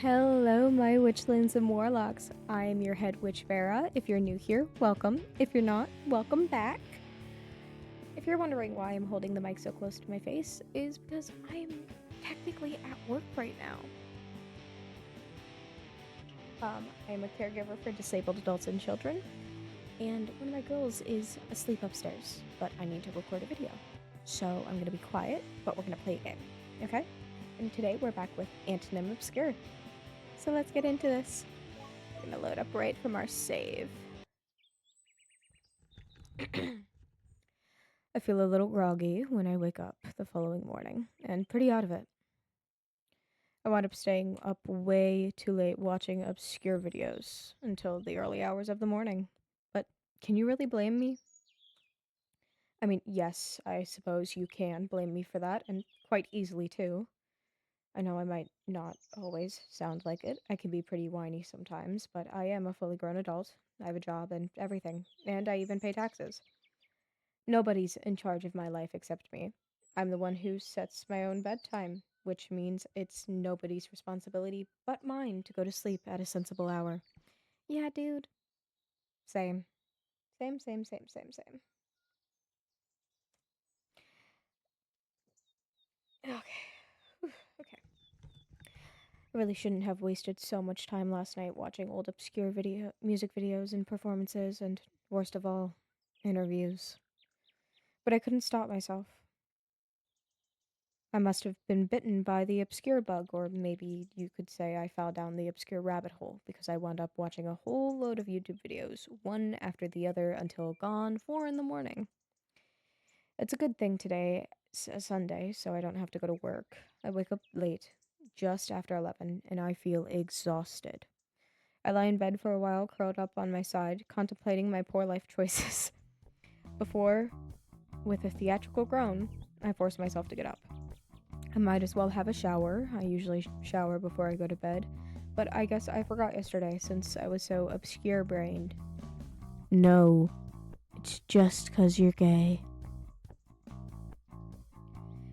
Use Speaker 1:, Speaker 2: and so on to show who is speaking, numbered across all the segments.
Speaker 1: Hello, my witchlings and warlocks. I am your head witch Vera. If you're new here, welcome. If you're not, welcome back. If you're wondering why I'm holding the mic so close to my face, is because I am technically at work right now. I am a caregiver for disabled adults and children, and one of my girls is asleep upstairs, but I need to record a video. So I'm going to be quiet, but we're going to play a game, okay? And today we're back with Antonym Obscure. So let's get into this. We're gonna load up right from our save. I feel a little groggy when I wake up the following morning, and pretty out of it. I wound up staying up way too late watching obscure videos until the early hours of the morning. But can you really blame me? I mean, yes, I suppose you can blame me for that, and quite easily too. I know I might not always sound like it. I can be pretty whiny sometimes, but I am a fully grown adult. I have a job and everything, and I even pay taxes. Nobody's in charge of my life except me. I'm the one who sets my own bedtime, which means it's nobody's responsibility but mine to go to sleep at a sensible hour. Yeah, dude. Same. Same. Okay. Okay. I really shouldn't have wasted so much time last night watching old obscure music videos and performances and, worst of all, interviews. But I couldn't stop myself. I must have been bitten by the obscure bug, or maybe you could say I fell down the obscure rabbit hole because I wound up watching a whole load of YouTube videos, one after the other until gone 4 in the morning. It's a good thing today, Sunday, so I don't have to go to work. I wake up late, just after 11, and I feel exhausted. I lie in bed for a while, curled up on my side, contemplating my poor life choices. Before, with a theatrical groan, I force myself to get up. I might as well have a shower. I usually shower before I go to bed, but I guess I forgot yesterday since I was so obscure-brained. No, it's just 'cause you're gay.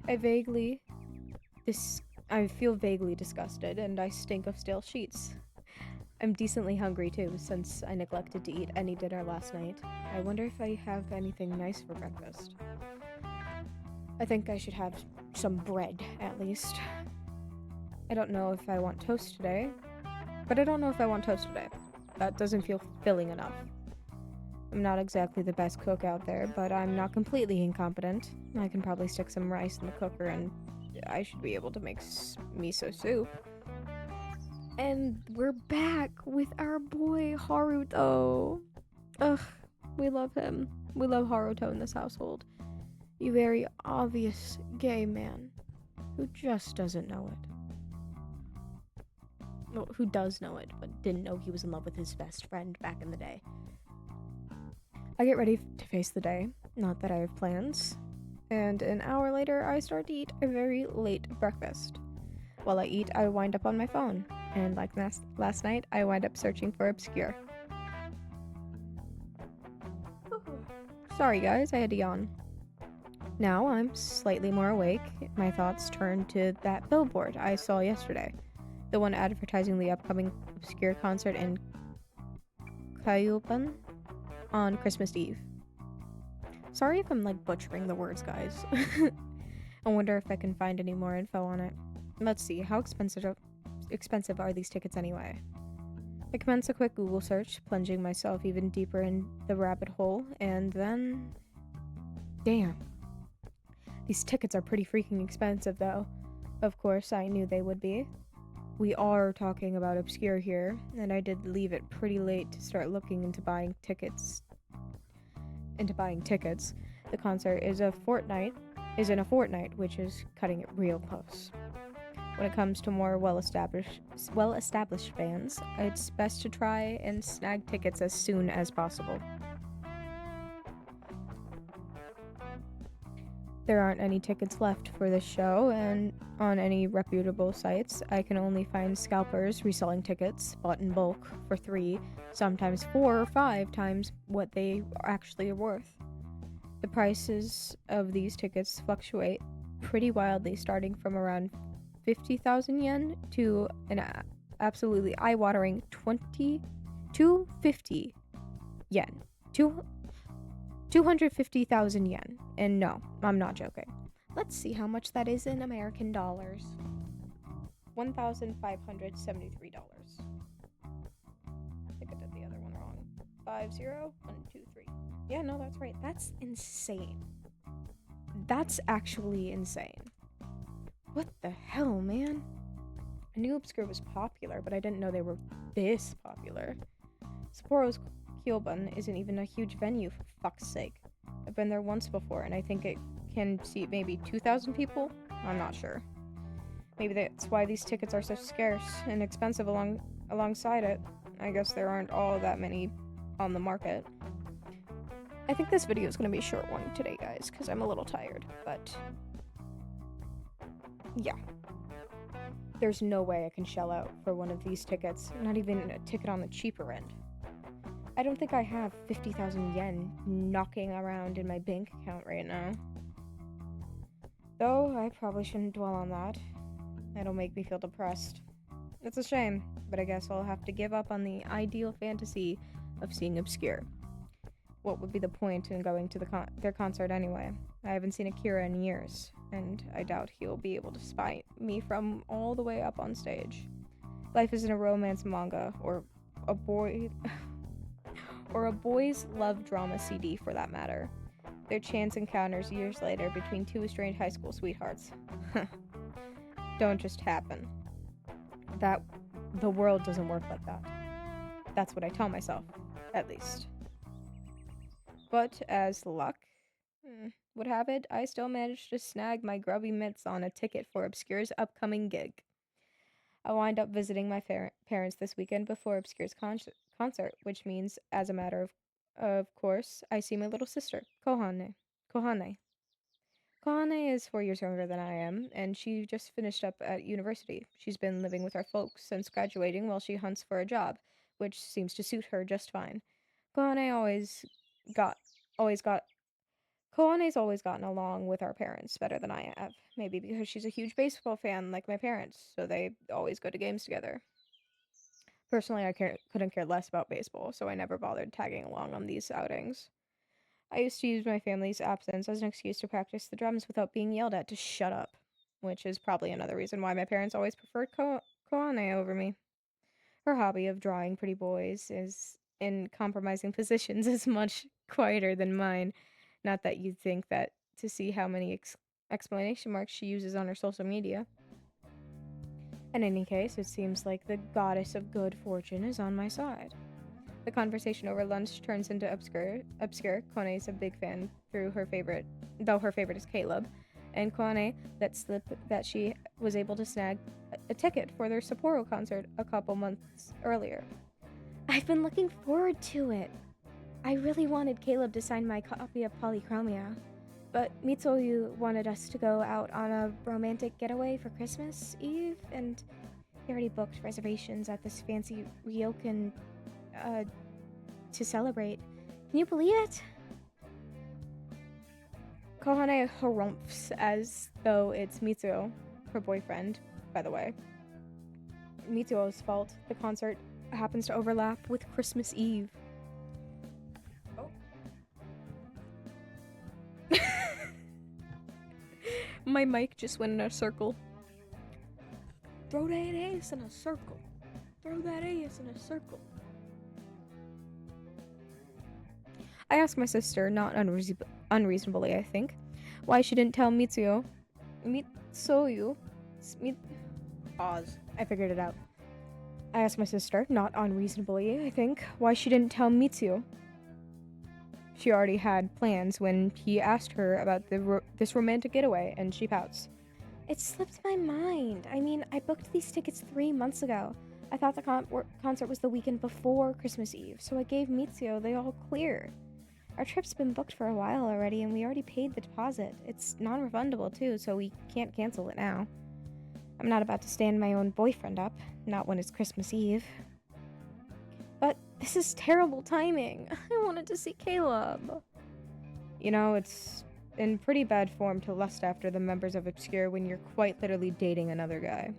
Speaker 1: I feel vaguely disgusted, and I stink of stale sheets. I'm decently hungry too, since I neglected to eat any dinner last night. I wonder if I have anything nice for breakfast. I think I should have some bread, at least. I don't know if I want toast today, but I don't know if I want toast today. That doesn't feel filling enough. I'm not exactly the best cook out there, but I'm not completely incompetent. I can probably stick some rice in the cooker and I should be able to make miso soup. And we're back with our boy Haruto. Ugh, we love him. We love Haruto in this household. You very obvious gay man who just doesn't know it. Well, who does know it, but didn't know he was in love with his best friend back in the day. I get ready to face the day, not that I have plans, and an hour later I start to eat a very late breakfast. While I eat, I wind up on my phone, and like last night, I wind up searching for Obscure. Sorry guys, I had to yawn. Now I'm slightly more awake. My thoughts turn to that billboard I saw yesterday, the one advertising the upcoming Obscure concert in Yaoijam on Christmas Eve. Sorry if I'm like butchering the words, guys. I wonder if I can find any more info on it. Let's see, how expensive are these tickets anyway? I commence a quick Google search, plunging myself even deeper in the rabbit hole, and then... Damn. These tickets are pretty freaking expensive, though. Of course, I knew they would be. We are talking about Obscure here, and I did leave it pretty late to start looking into buying tickets. The concert is in a fortnight, which is cutting it real close. When it comes to more well-established bands, it's best to try and snag tickets as soon as possible. There aren't any tickets left for this show, and on any reputable sites, I can only find scalpers reselling tickets, bought in bulk, for 3, sometimes 4 or 5 times what they actually are worth. The prices of these tickets fluctuate pretty wildly, starting from around 50,000 yen to an absolutely eye-watering 250 yen. 250,000 yen. And no, I'm not joking. Let's see how much that is in American dollars. $1,573. I think I did the other one wrong. 50123. Yeah, no, that's right. That's insane. That's actually insane. What the hell, man? I knew Obscure was popular, but I didn't know they were this popular. Sapporo's Kyoban isn't even a huge venue, for fuck's sake. I've been there once before, and I think it can seat maybe 2,000 people? I'm not sure. Maybe that's why these tickets are so scarce and expensive alongside it. I guess there aren't all that many on the market. I think this video is going to be a short one today, guys, because I'm a little tired, but yeah. There's no way I can shell out for one of these tickets, not even a ticket on the cheaper end. I don't think I have 50,000 yen knocking around in my bank account right now. Though, I probably shouldn't dwell on that. It'll make me feel depressed. It's a shame, but I guess I'll have to give up on the ideal fantasy of seeing Obscure. What would be the point in going to their concert anyway? I haven't seen Akira in years, and I doubt he'll be able to spy me from all the way up on stage. Life isn't a romance manga, or a boy's love drama CD for that matter. Their chance encounters years later between two estranged high school sweethearts. Don't just happen. The world doesn't work like that. That's what I tell myself, at least. But as luck would have it, I still managed to snag my grubby mitts on a ticket for Obscure's upcoming gig. I wind up visiting my parents this weekend before Obscure's concert, which means, as a matter of course, I see my little sister, Kohane. Kohane is 4 years younger than I am, and she just finished up at university. She's been living with our folks since graduating while she hunts for a job, which seems to suit her just fine. Kohane Kohane's always gotten along with our parents better than I have. Maybe because she's a huge baseball fan like my parents, so they always go to games together. Personally, I couldn't care less about baseball, so I never bothered tagging along on these outings. I used to use my family's absence as an excuse to practice the drums without being yelled at to shut up, which is probably another reason why my parents always preferred Kohane over me. Her hobby of drawing pretty boys is in compromising positions is much quieter than mine. Not that you'd think that to see how many exclamation marks she uses on her social media. In any case, it seems like the goddess of good fortune is on my side. The conversation over lunch turns into Obscure. Kone is a big fan though her favorite is Caleb, and Kone lets slip that she was able to snag a ticket for their Sapporo concert a couple months earlier. I've been looking forward to it. I really wanted Caleb to sign my copy of Polychromia, but Mitsuyu wanted us to go out on a romantic getaway for Christmas Eve, and he already booked reservations at this fancy ryokan to celebrate. Can you believe it? Kohane harumphs as though it's Mitsuo, her boyfriend, by the way. Mitsuo's fault. The concert happens to overlap with Christmas Eve. Oh. My mic just went in a circle. Throw that ass in a circle. Throw that ass in a circle. I asked my sister, not unreasonably, I think, why she didn't tell Mitsuyu. Pause. I figured it out. I asked my sister, not unreasonably, I think, why she didn't tell Mitsuyu. She already had plans when he asked her about this romantic getaway, and she pouts. It slipped my mind. I mean, I booked these tickets 3 months ago. I thought the concert was the weekend before Christmas Eve, so I gave Mitsuyo the all clear. Our trip's been booked for a while already, and we already paid the deposit. It's non-refundable, too, so we can't cancel it now. I'm not about to stand my own boyfriend up, not when it's Christmas Eve. But this is terrible timing. I wanted to see Caleb. You know, it's in pretty bad form to lust after the members of Obscure when you're quite literally dating another guy.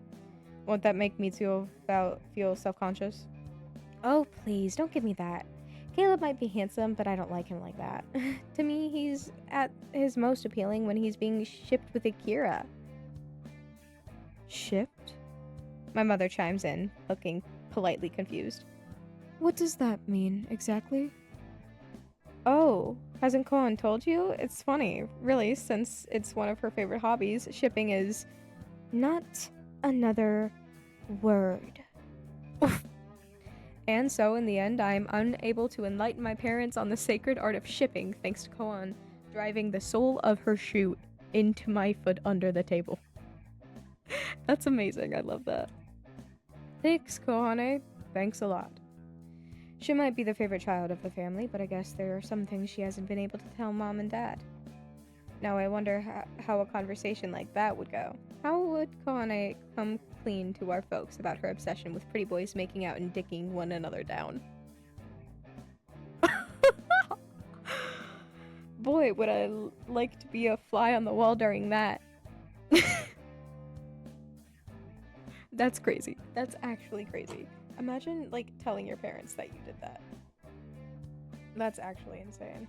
Speaker 1: Won't that make me feel self-conscious? Oh, please, don't give me that. Caleb might be handsome, but I don't like him like that. To me, he's at his most appealing when he's being shipped with Akira. Shipped? My mother chimes in, looking politely confused. What does that mean, exactly? Oh, hasn't Koan told you? It's funny, really, since it's one of her favorite hobbies. Shipping is not another word. And so, in the end, I am unable to enlighten my parents on the sacred art of shipping, thanks to Koan driving the sole of her shoe into my foot under the table. That's amazing. I love that. Thanks, Kohane. Thanks a lot. She might be the favorite child of the family, but I guess there are some things she hasn't been able to tell Mom and Dad. Now I wonder how a conversation like that would go. How would Kohane come clean to our folks about her obsession with pretty boys making out and dicking one another down? Boy, would I like to be a fly on the wall during that. That's crazy. That's actually crazy. Imagine, like, telling your parents that you did that. That's actually insane.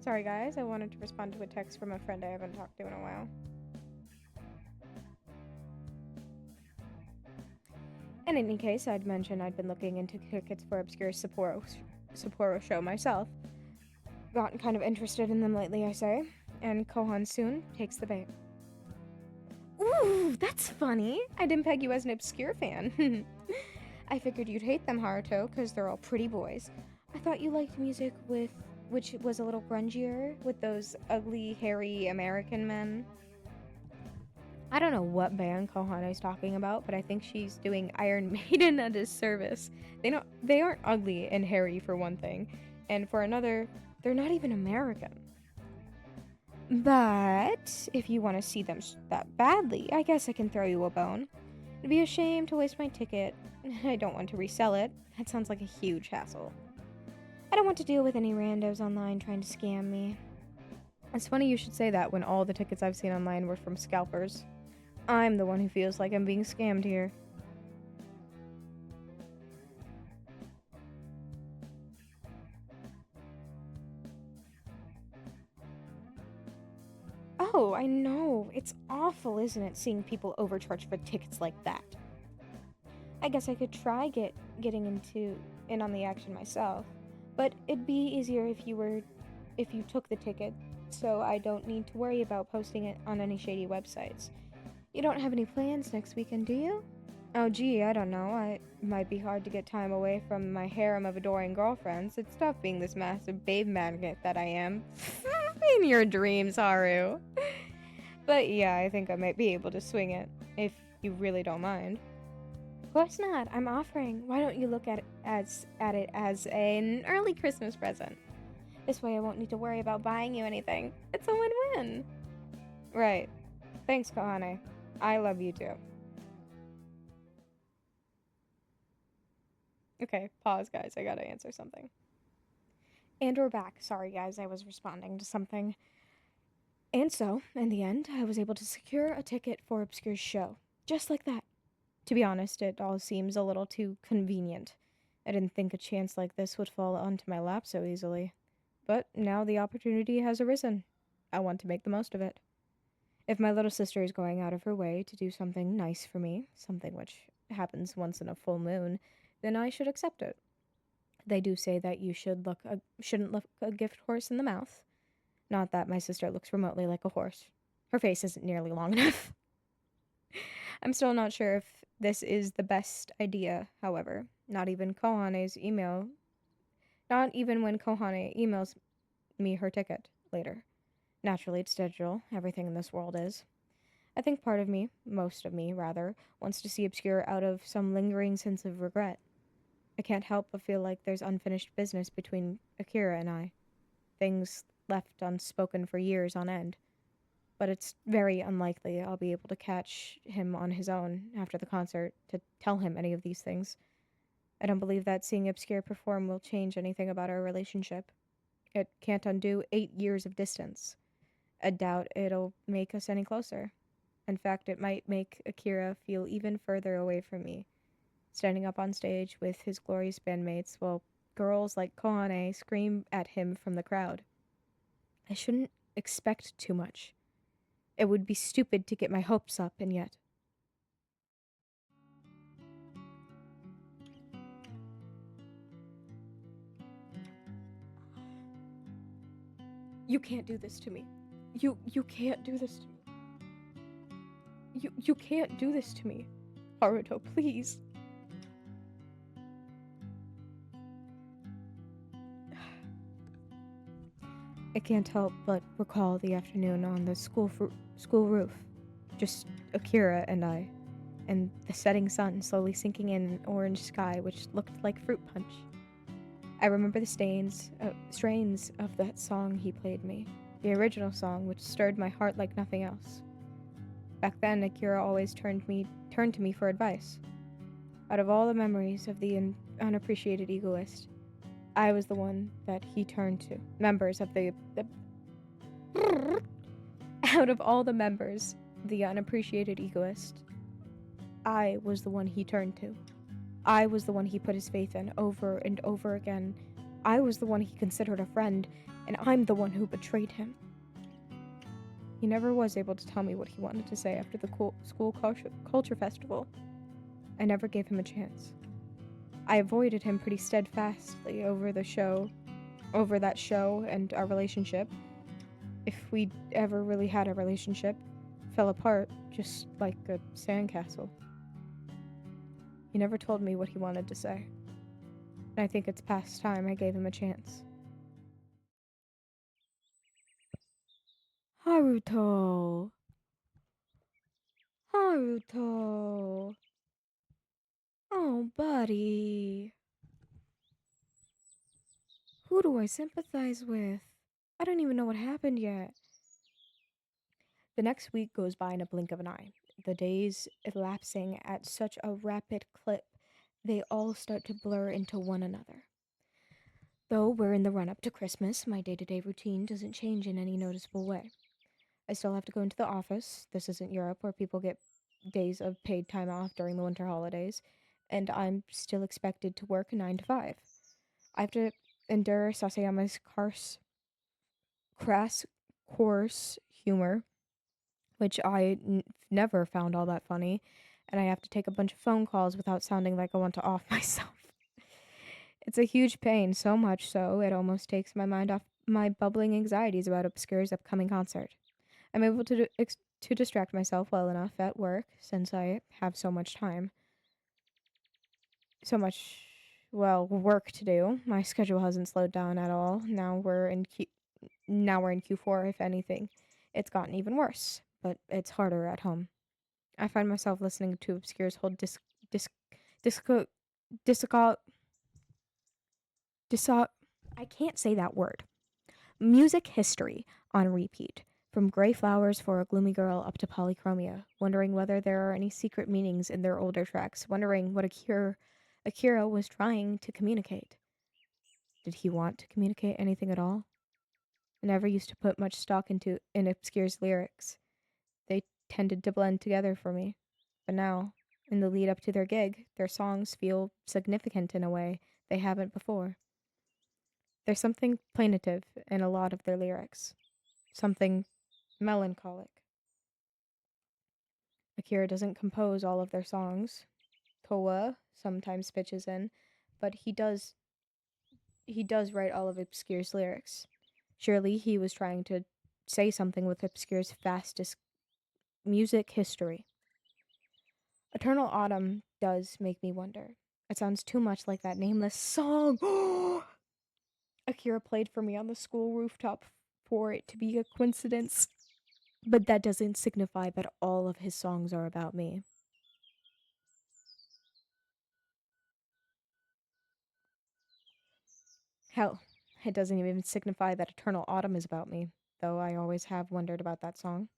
Speaker 1: Sorry guys, I wanted to respond to a text from a friend I haven't talked to in a while. In any case, I'd mentioned I'd been looking into tickets for Obscure Sapporo show myself. Gotten kind of interested in them lately, I say. And Kohan soon takes the bait. Ooh, that's funny. I didn't peg you as an Obscure fan. I figured you'd hate them, Haruto, because they're all pretty boys. I thought you liked music which was a little grungier, with those ugly, hairy American men. I don't know what band Kohano's talking about, but I think she's doing Iron Maiden a disservice. They aren't ugly and hairy for one thing, and for another, they're not even American. But if you want to see them that badly, I guess I can throw you a bone. It'd be a shame to waste my ticket. I don't want to resell it. That sounds like a huge hassle. I don't want to deal with any randos online trying to scam me. It's funny you should say that when all the tickets I've seen online were from scalpers. I'm the one who feels like I'm being scammed here. Oh, I know. It's awful, isn't it, seeing people overcharge for tickets like that? I guess I could try getting in on the action myself, but it'd be easier if you took the ticket, so I don't need to worry about posting it on any shady websites. You don't have any plans next weekend, do you? Oh gee, I don't know. It might be hard to get time away from my harem of adoring girlfriends. It's tough being this massive babe magnet that I am. In your dreams, Haru. But yeah, I think I might be able to swing it, if you really don't mind. Of course not. I'm offering. Why don't you look at it as an early Christmas present? This way I won't need to worry about buying you anything. It's a win-win. Right. Thanks, Kohane. I love you too. Okay, pause, guys. I gotta answer something. And we're back. Sorry, guys. I was responding to something. And so, in the end, I was able to secure a ticket for Obscure's show. Just like that. To be honest, it all seems a little too convenient. I didn't think a chance like this would fall onto my lap so easily. But now the opportunity has arisen. I want to make the most of it. If my little sister is going out of her way to do something nice for me, something which happens once in a full moon, then I should accept it. They do say that you shouldn't look a gift horse in the mouth. Not that my sister looks remotely like a horse. Her face isn't nearly long enough. I'm still not sure if this is the best idea, however. Not even when Kohane emails me her ticket later. Naturally, it's digital. Everything in this world is. I think part of me, most of me, rather, wants to see Obscure out of some lingering sense of regret. I can't help but feel like there's unfinished business between Akira and I. Things left unspoken for years on end. but it's very unlikely I'll be able to catch him on his own after the concert to tell him any of these things. I don't believe that seeing Obscure perform will change anything about our relationship. It can't undo 8 years of distance. I doubt it'll make us any closer. In fact, it might make Akira feel even further away from me, standing up on stage with his glorious bandmates while girls like Kohane scream at him from the crowd. I shouldn't expect too much. It would be stupid to get my hopes up, and yet. You can't do this to me. You can't do this to me. You can't do this to me. Haruto, please. I can't help but recall the afternoon on the school roof. Just Akira and I, and the setting sun slowly sinking in an orange sky which looked like fruit punch. I remember the strains of that song he played me, the original song which stirred my heart like nothing else. Back then, Akira always turned to me for advice. Out of all the memories of the unappreciated egoist, I was the one that he turned to. Out of all the members of the unappreciated egoist, I was the one he turned to. I was the one he put his faith in over and over again. I was the one he considered a friend, and I'm the one who betrayed him. He never was able to tell me what he wanted to say after the school culture festival. I never gave him a chance. I avoided him pretty steadfastly over that show and our relationship. If we ever really had a relationship, fell apart just like a sandcastle. He never told me what he wanted to say. And I think it's past time I gave him a chance. Haruto! Haruto! Oh, buddy. Who do I sympathize with? I don't even know what happened yet. The next week goes by in a blink of an eye, the days elapsing at such a rapid clip, they all start to blur into one another. Though we're in the run up to Christmas, my day to day routine doesn't change in any noticeable way. I still have to go into the office. This isn't Europe where people get days of paid time off during the winter holidays, and I'm still expected to work 9 to 5. I have to endure Sasayama's crass, coarse humor, which never found all that funny, and I have to take a bunch of phone calls without sounding like I want to off myself. It's a huge pain, so much so it almost takes my mind off my bubbling anxieties about Obscure's upcoming concert. I'm able to distract myself well enough at work since I have so much time. So much, well, work to do. My schedule hasn't slowed down at all. Now we're in Q4, if anything. It's gotten even worse, but it's harder at home. I find myself listening to Obscure's whole disco, disco, disco, I can't say that word. Music history on repeat. From Grey Flowers for a Gloomy Girl up to Polychromia, wondering whether there are any secret meanings in their older tracks, wondering what Akira was trying to communicate. Did he want to communicate anything at all? I never used to put much stock in Obscure's lyrics. They tended to blend together for me. But now, in the lead up to their gig, their songs feel significant in a way they haven't before. There's something plaintive in a lot of their lyrics, something melancholic. Akira doesn't compose all of their songs. Toa sometimes pitches in, but he does write all of Obscure's lyrics. Surely he was trying to say something with Obscure's fastest music history. Eternal Autumn does make me wonder. It sounds too much like that nameless song Akira played for me on the school rooftop for it to be a coincidence. But that doesn't signify that all of his songs are about me. Hell, it doesn't even signify that Eternal Autumn is about me, though I always have wondered about that song.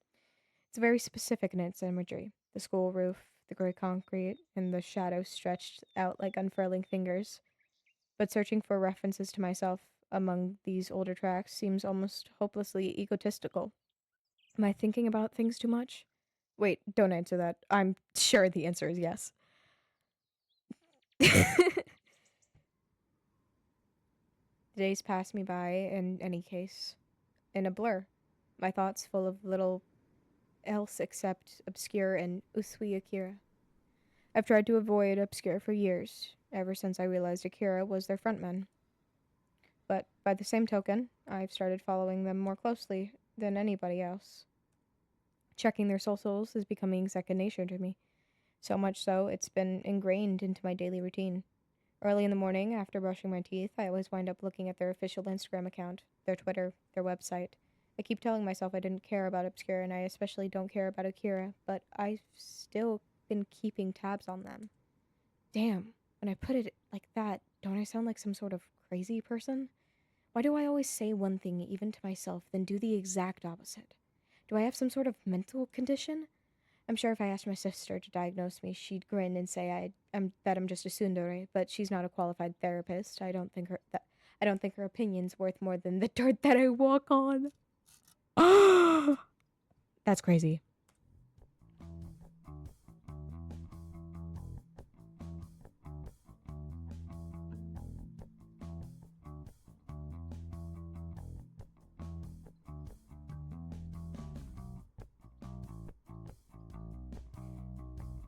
Speaker 1: It's very specific in its imagery. The school roof, the gray concrete, and the shadows stretched out like unfurling fingers. But searching for references to myself among these older tracks seems almost hopelessly egotistical. Am I thinking about things too much? Wait, don't answer that. I'm sure the answer is yes. The days pass me by, in any case, in a blur. My thoughts full of little else except Obscure and Usui Akira. I've tried to avoid Obscure for years, ever since I realized Akira was their frontman. But by the same token, I've started following them more closely than anybody else. Checking their socials is becoming second nature to me. So much so, it's been ingrained into my daily routine. Early in the morning, after brushing my teeth, I always wind up looking at their official Instagram account, their Twitter, their website. I keep telling myself I didn't care about Obscure, and I especially don't care about Akira, but I've still been keeping tabs on them. Damn, when I put it like that, don't I sound like some sort of crazy person? Why do I always say one thing, even to myself, then do the exact opposite? Do I have some sort of mental condition? I'm sure if I asked my sister to diagnose me, she'd grin and say that I'm just a tsundere, but she's not a qualified therapist. I don't think her opinion's worth more than the dirt that I walk on. That's crazy.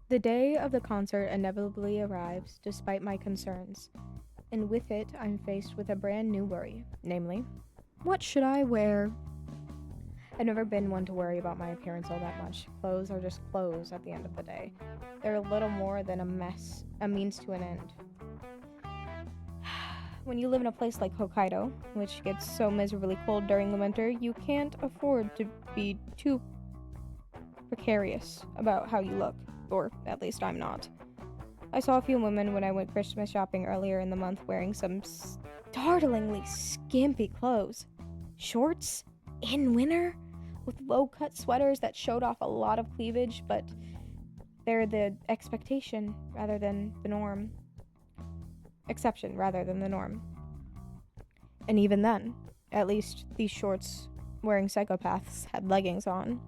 Speaker 1: The day of the concert inevitably arrives, despite my concerns, and with it, I'm faced with a brand new worry, namely, what should I wear? I've never been one to worry about my appearance all that much. Clothes are just clothes at the end of the day. They're little more than a means to an end. When you live in a place like Hokkaido, which gets so miserably cold during the winter, you can't afford to be too precarious about how you look, or at least I'm not. I saw a few women when I went Christmas shopping earlier in the month wearing some startlingly skimpy clothes. Shorts? In winter? With low-cut sweaters that showed off a lot of cleavage, but they're the expectation rather than the norm. Exception rather than the norm. And even then, at least these shorts wearing psychopaths had leggings on.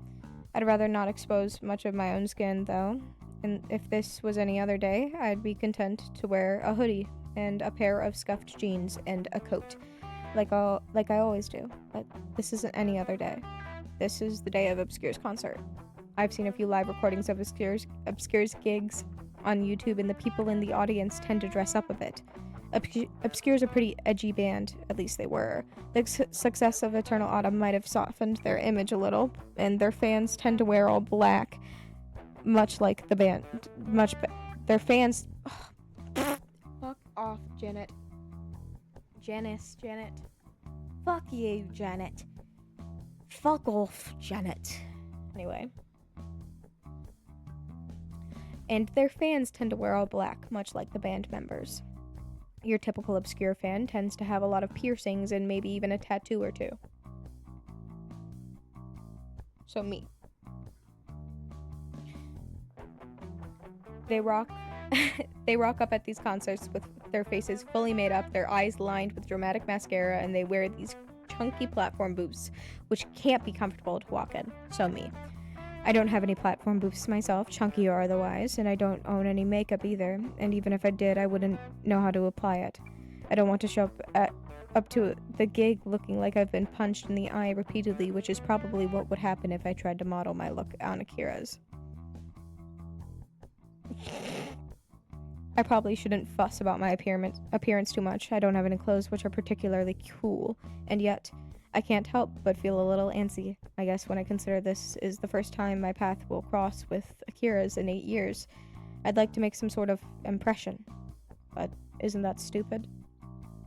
Speaker 1: I'd rather not expose much of my own skin, though, and if this was any other day, I'd be content to wear a hoodie and a pair of scuffed jeans and a coat, like I always do, but this isn't any other day. This is the day of Obscure's concert. I've seen a few live recordings of Obscure's gigs on YouTube, and the people in the audience tend to dress up a bit. Obscure's a pretty edgy band, at least they were. The success of Eternal Autumn might have softened their image a little, and their fans tend to wear all black, much like the band. Their fans... Fuck off, Janet. Janet. Fuck you, Janet. Fuck off, Janet. Anyway. And their fans tend to wear all black, much like the band members. Your typical Obscure fan tends to have a lot of piercings and maybe even a tattoo or two. So me. They rock up at these concerts with their faces fully made up, their eyes lined with dramatic mascara, and they wear these chunky platform boots, which can't be comfortable to walk in. So me. I don't have any platform boots myself, chunky or otherwise, and I don't own any makeup either, and even if I did, I wouldn't know how to apply it. I don't want to show up to the gig looking like I've been punched in the eye repeatedly, which is probably what would happen if I tried to model my look on Akira's. I probably shouldn't fuss about my appearance too much. I don't have any clothes which are particularly cool, and yet I can't help but feel a little antsy, I guess, when I consider this is the first time my path will cross with Akira's in 8 years. I'd like to make some sort of impression, but isn't that stupid?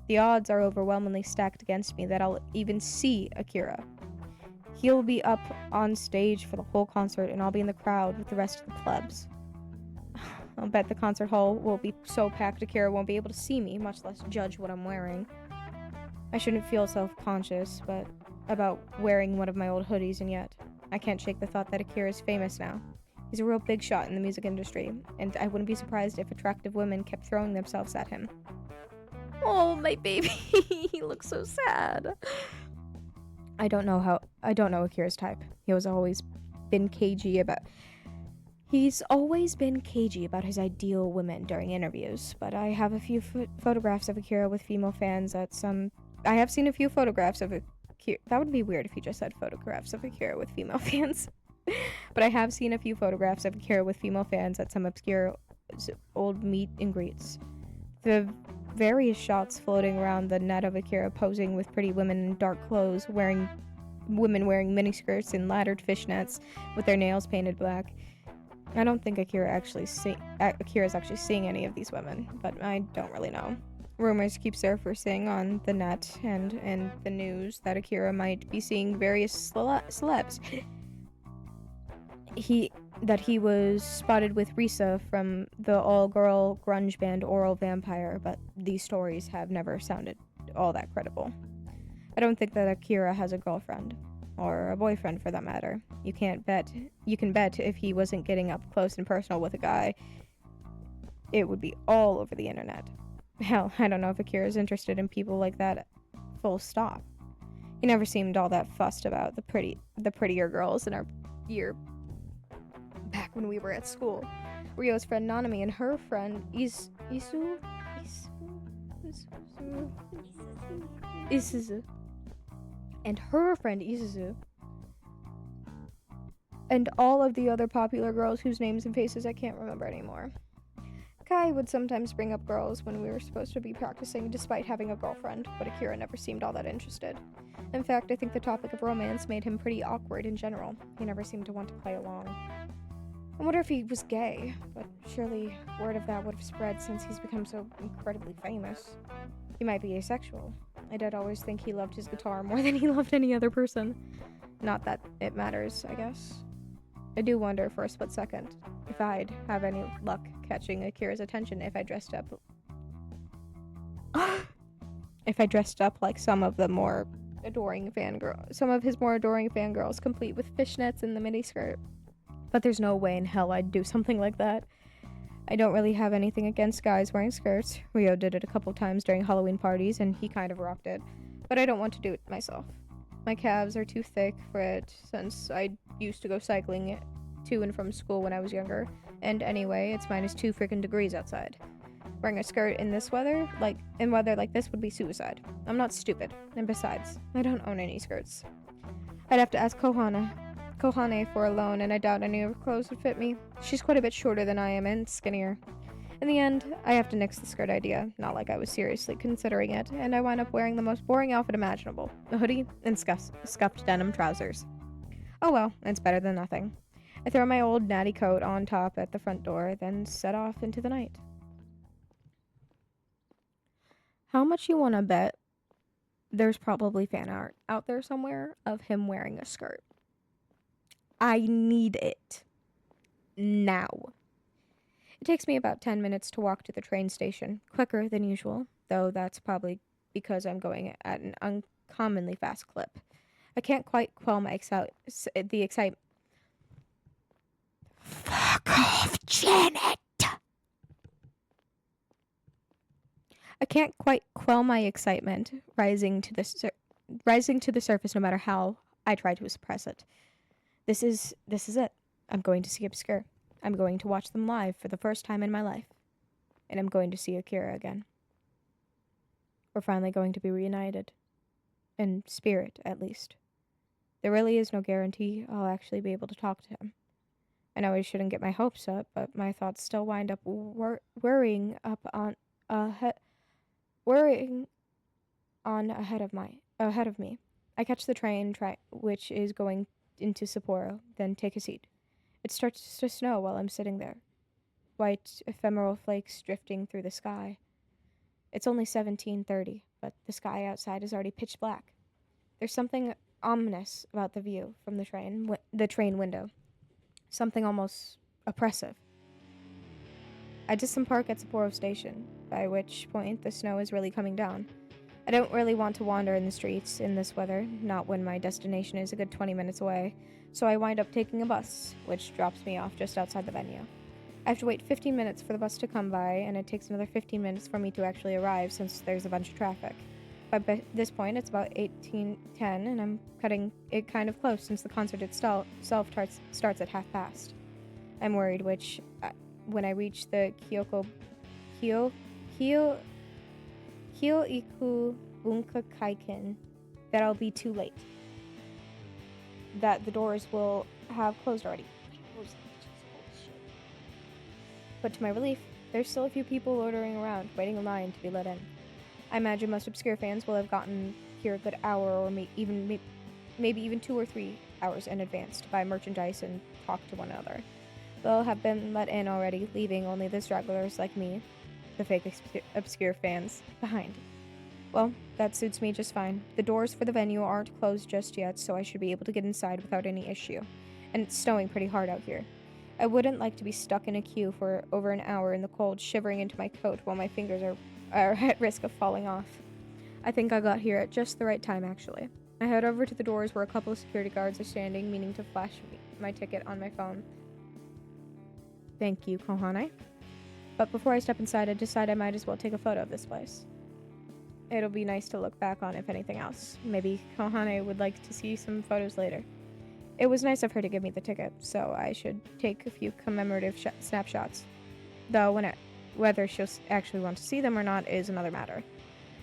Speaker 1: The odds are overwhelmingly stacked against me that I'll even see Akira. He'll be up on stage for the whole concert, and I'll be in the crowd with the rest of the plebs. I'll bet the concert hall will be so packed Akira won't be able to see me, much less judge what I'm wearing. I shouldn't feel self-conscious, but about wearing one of my old hoodies, and yet I can't shake the thought that Akira is famous now. He's a real big shot in the music industry, and I wouldn't be surprised if attractive women kept throwing themselves at him. Oh, my baby. He looks so sad. I don't know Akira's type. He's always been cagey about his ideal women during interviews, but I have a few photographs of Akira with female fans I have seen a few photographs of Akira. That would be weird if he just said photographs of Akira with female fans. But I have seen a few photographs of Akira with female fans at some obscure old meet and greets. The various shots floating around the net of Akira posing with pretty women in dark clothes, wearing miniskirts and laddered fishnets with their nails painted black. I don't think Akira's actually seeing any of these women, but I don't really know. Rumors keep surfacing on the net and in the news that Akira might be seeing various celebs. He was spotted with Risa from the all-girl grunge band Oral Vampire, but these stories have never sounded all that credible. I don't think that Akira has a girlfriend, or a boyfriend for that matter. You can bet if he wasn't getting up close and personal with a guy, it would be all over the internet. Hell, I don't know if Akira's interested in people like that, full stop. He never seemed all that fussed about the prettier girls in our year back when we were at school. Ryo's friend Nanami and her friend Isuzu and her friend Isuzu and all of the other popular girls whose names and faces I can't remember anymore. Kai would sometimes bring up girls when we were supposed to be practicing despite having a girlfriend, but Akira never seemed all that interested. In fact, I think the topic of romance made him pretty awkward in general. He never seemed to want to play along. I wonder if he was gay, but surely word of that would have spread since he's become so incredibly famous. He might be asexual. I did always think he loved his guitar more than he loved any other person. Not that it matters, I guess. I do wonder for a split second if I'd have any luck catching Akira's attention if I dressed up like some of his more adoring fangirls, complete with fishnets and the miniskirt. But there's no way in hell I'd do something like that. I don't really have anything against guys wearing skirts. Ryo did it a couple times during Halloween parties, and he kind of rocked it. But I don't want to do it myself. My calves are too thick for it, since I used to go cycling to and from school when I was younger. And anyway, it's -2 freaking degrees outside. Wearing a skirt in weather like this would be suicide. I'm not stupid, and besides, I don't own any skirts. I'd have to ask Kohane for a loan, and I doubt any of her clothes would fit me. She's quite a bit shorter than I am and skinnier. In the end, I have to nix the skirt idea, not like I was seriously considering it, and I wind up wearing the most boring outfit imaginable, a hoodie and scuffed denim trousers. Oh well, it's better than nothing. I throw my old natty coat on top at the front door, then set off into the night. How much you want to bet there's probably fan art out there somewhere of him wearing a skirt? I need it. Now. It takes me about 10 minutes to walk to the train station, quicker than usual, though that's probably because I'm going at an uncommonly fast clip. I can't quite quell my excitement. Fuck off, Janet! I can't quite quell my excitement rising to the surface no matter how I try to suppress it. This is it. I'm going to see Obscure. I'm going to watch them live for the first time in my life. And I'm going to see Akira again. We're finally going to be reunited. In spirit, at least. There really is no guarantee I'll actually be able to talk to him. I know I shouldn't get my hopes up, but my thoughts still wind up worrying on ahead of me. I catch the train which is going into Sapporo, then take a seat. It starts to snow while I'm sitting there. White, ephemeral flakes drifting through the sky. It's only 17:30, but the sky outside is already pitch black. There's something ominous about the view from the train window. Something almost oppressive. I disembark at Sapporo Station, by which point the snow is really coming down. I don't really want to wander in the streets in this weather, not when my destination is a good 20 minutes away, so I wind up taking a bus, which drops me off just outside the venue. I have to wait 15 minutes for the bus to come by, and it takes another 15 minutes for me to actually arrive since there's a bunch of traffic. By this point, it's about 18:10, and I'm cutting it kind of close since the concert itself starts at 1:30. I'm worried when I reach the Kyoiku Bunka Kaiken that I'll be too late. That the doors will have closed already. But to my relief, there's still a few people loitering around, waiting in line to be let in. I imagine most Obscure fans will have gotten here a good hour or maybe even 2 or 3 hours in advance to buy merchandise and talk to one another. They'll have been let in already, leaving only the stragglers like me, the fake Obscure fans, behind. Well, that suits me just fine. The doors for the venue aren't closed just yet, so I should be able to get inside without any issue. And it's snowing pretty hard out here. I wouldn't like to be stuck in a queue for over an hour in the cold, shivering into my coat while my fingers are at risk of falling off. I think I got here at just the right time, actually. I head over to the doors where a couple of security guards are standing, meaning to flash my ticket on my phone. Thank you, Kohane. But before I step inside, I decide I might as well take a photo of this place. It'll be nice to look back on, if anything else. Maybe Kohane would like to see some photos later. It was nice of her to give me the ticket, so I should take a few commemorative snapshots. Though whether she'll actually want to see them or not is another matter.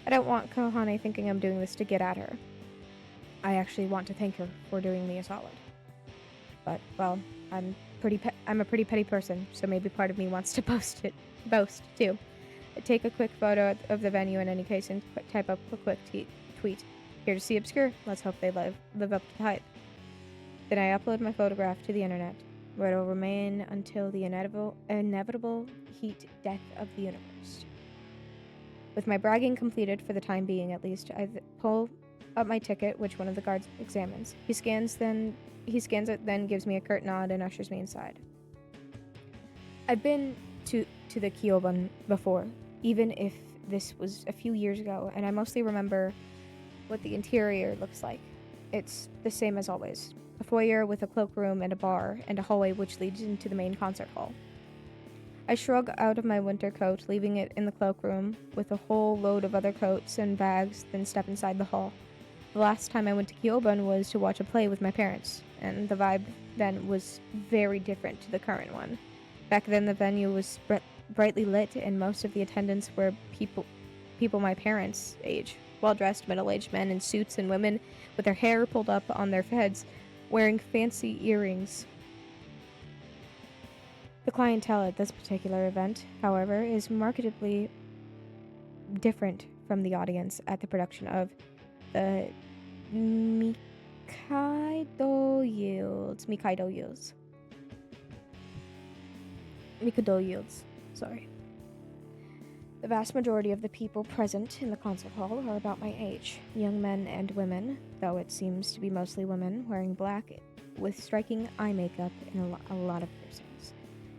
Speaker 1: I don't want Kohane thinking I'm doing this to get at her. I actually want to thank her for doing me a solid. But, well, I'm a pretty petty person, so maybe part of me wants to boast too. I take a quick photo of the venue in any case and type up a quick tweet. Here to see Obscure. Let's hope they live up to the hype. Then I upload my photograph to the internet, where it will remain until the inevitable heat death of the universe. With my bragging completed for the time being, at least, I pull up my ticket, which one of the guards examines. He scans it, then gives me a curt nod and ushers me inside. I've been to the Kyoban before, even if this was a few years ago, and I mostly remember what the interior looks like. It's the same as always. A foyer with a cloakroom and a bar, and a hallway which leads into the main concert hall. I shrug out of my winter coat, leaving it in the cloakroom with a whole load of other coats and bags, then step inside the hall. The last time I went to Kyoban was to watch a play with my parents, and the vibe then was very different to the current one. Back then the venue was brightly lit, and most of the attendants were people my parents' age, well-dressed middle-aged men in suits and women with their hair pulled up on their heads, wearing fancy earrings. The clientele at this particular event, however, is markedly different from the audience at the production of the Mikado Yields. Sorry. The vast majority of the people present in the concert hall are about my age, young men and women, though it seems to be mostly women wearing black with striking eye makeup and a lot of piercings.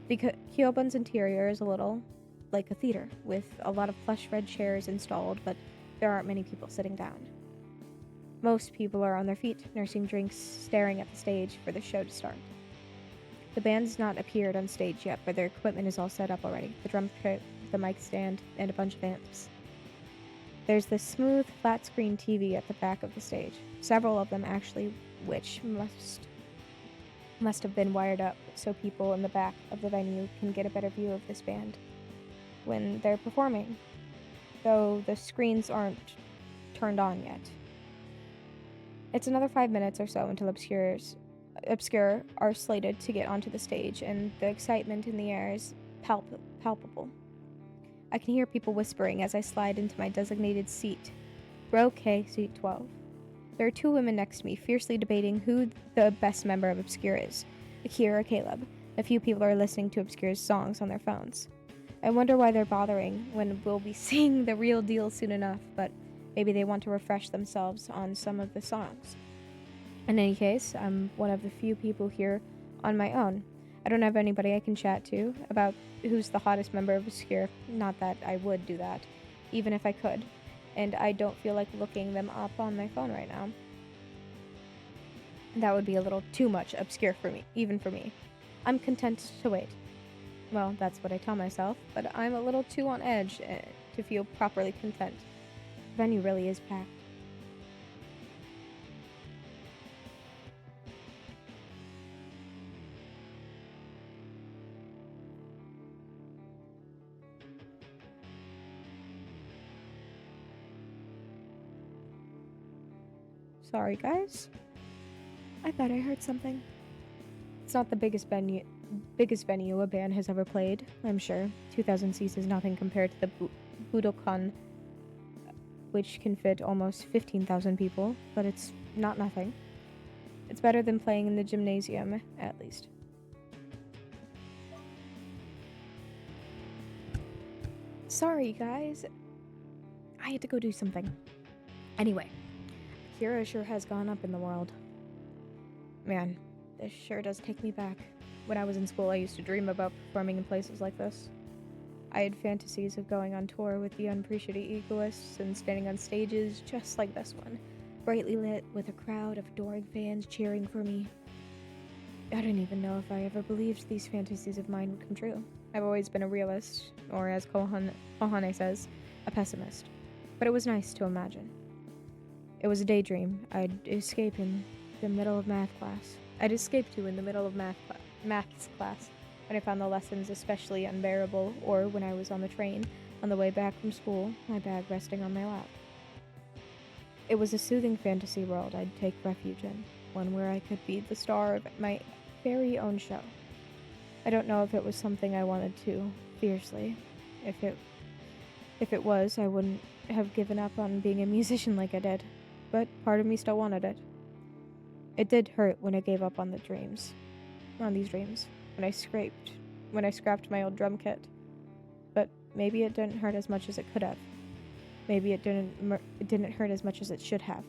Speaker 1: The Kyoban's interior is a little like a theater, with a lot of plush red chairs installed, but there aren't many people sitting down. Most people are on their feet, nursing drinks, staring at the stage for the show to start. The band's not appeared on stage yet, but their equipment is all set up already. The drum kit, the mic stand, and a bunch of amps. There's this smooth, flat-screen TV at the back of the stage, several of them actually, which must have been wired up so people in the back of the venue can get a better view of this band when they're performing, though the screens aren't turned on yet. It's another 5 minutes or so until Obscure are slated to get onto the stage, and the excitement in the air is palpable. I can hear people whispering as I slide into my designated seat, row K, seat 12. There are 2 women next to me, fiercely debating who the best member of Obscure is, Akira or Caleb. A few people are listening to Obscure's songs on their phones. I wonder why they're bothering when we'll be seeing the real deal soon enough, but maybe they want to refresh themselves on some of the songs. In any case, I'm one of the few people here on my own. I don't have anybody I can chat to about who's the hottest member of Obscure. Not that I would do that, even if I could. and I don't feel like looking them up on my phone right now. That would be a little too much obscure for me, even for me. I'm content to wait. Well, that's what I tell myself, but I'm a little too on edge to feel properly content. The venue really is packed. Sorry, guys. I thought I heard something. It's not the biggest venue a band has ever played, I'm sure. 2,000 seats is nothing compared to the Budokan, which can fit almost 15,000 people, but it's not nothing. It's better than playing in the gymnasium, at least. Sorry, guys. I had to go do something. Anyway, Akira sure has gone up in the world. Man, this sure does take me back. When I was in school, I used to dream about performing in places like this. I had fantasies of going on tour with the unappreciated egoists and standing on stages just like this one, brightly lit with a crowd of adoring fans cheering for me. I don't even know if I ever believed these fantasies of mine would come true. I've always been a realist, or as Kohane says, a pessimist. But it was nice to imagine. It was a daydream I'd escape in the middle of math class. I'd escape to in the middle of maths class when I found the lessons especially unbearable, or when I was on the train on the way back from school, my bag resting on my lap. It was a soothing fantasy world I'd take refuge in, one where I could be the star of my very own show. I don't know if it was something I wanted to, fiercely. If it was, I wouldn't have given up on being a musician like I did, but part of me still wanted it. It did hurt when I gave up on these dreams, when I scrapped my old drum kit. But maybe it didn't hurt as much as it could have. Maybe it didn't hurt as much as it should have.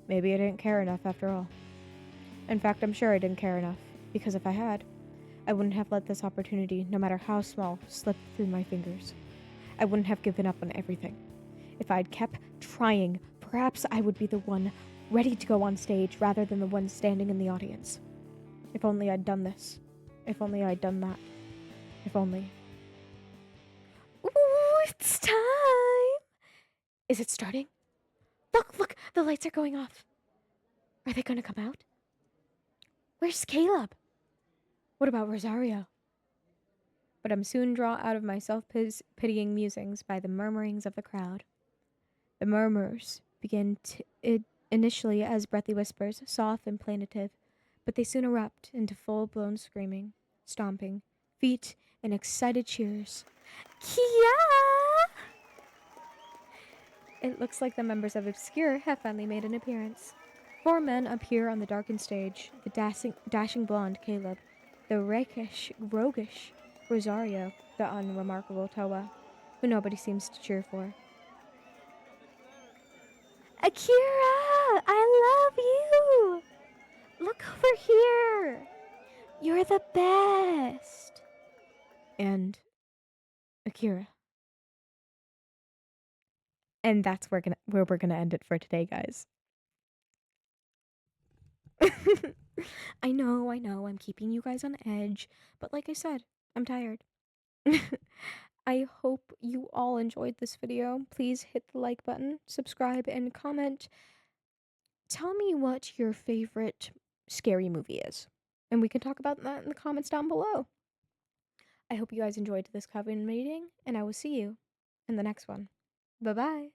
Speaker 1: Maybe I didn't care enough after all. In fact, I'm sure I didn't care enough, because if I had, I wouldn't have let this opportunity, no matter how small, slip through my fingers. I wouldn't have given up on everything. If I'd kept trying, perhaps I would be the one ready to go on stage rather than the one standing in the audience. If only I'd done this. If only I'd done that. If only. Ooh, it's time! Is it starting? Look, the lights are going off. Are they gonna come out? Where's Caleb? What about Rosario? But I'm soon drawn out of my self-pitying musings by the murmurings of the crowd. The murmurs begin initially as breathy whispers, soft and plaintive, but they soon erupt into full-blown screaming, stomping, feet, and excited cheers. Kia! It looks like the members of Obscure have finally made an appearance. 4 men appear on the darkened stage, the dashing blonde Caleb, the roguish Rosario, the unremarkable Toa, who nobody seems to cheer for. Akira! I love you! Look over here! You're the best! And Akira. And that's where we're gonna end it for today, guys. I know, I'm keeping you guys on edge, but like I said, I'm tired. I hope you all enjoyed this video. Please hit the like button, subscribe, and comment. Tell me what your favorite scary movie is, and we can talk about that in the comments down below. I hope you guys enjoyed this Coven meeting, and I will see you in the next one. Bye-bye.